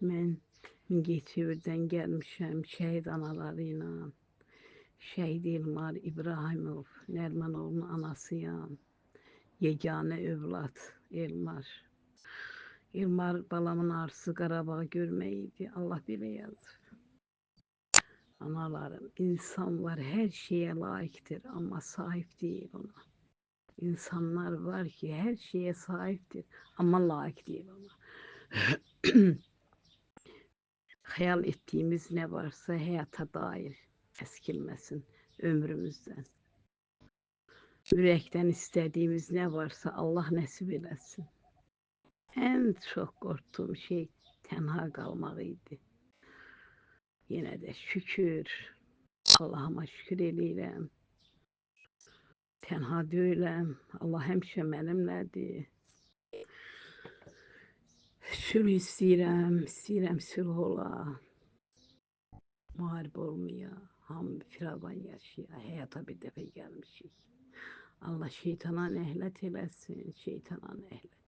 Mən Mingəçevirdən gəlmişəm şəhid anaları ilə. Şəhid Elmar İbrahimov, Nərmanoğlu'nun anasıyam. Yeganə övlad Elmar. Elmar balamın arzusu Qarabağı görmək idi. Allah belə yazır. Analarım, insanlar her şeye layıktır ama sahip değil ona. İnsanlar var ki her şeye sahiptir ama layık değil ona. Hayal ettiğimiz ne varsa hayata dair eskilmesin ömrümüzden. Yürekten istediğimiz ne varsa Allah nasip eləsin. En çok korktuğum şey tenha kalmalıydı. Yine de şükür, Allah'ıma şükür eləyirəm. Tenha deyiləm. Allah həmişə mənimlədir. Sülh istəyirəm sülh ola. Müharibə olmaya, hamı firavan yaşaya. Həyata bir dəfə gəlmişik. Allah şeytana nəhlət eləsin, şeytana nəhlət.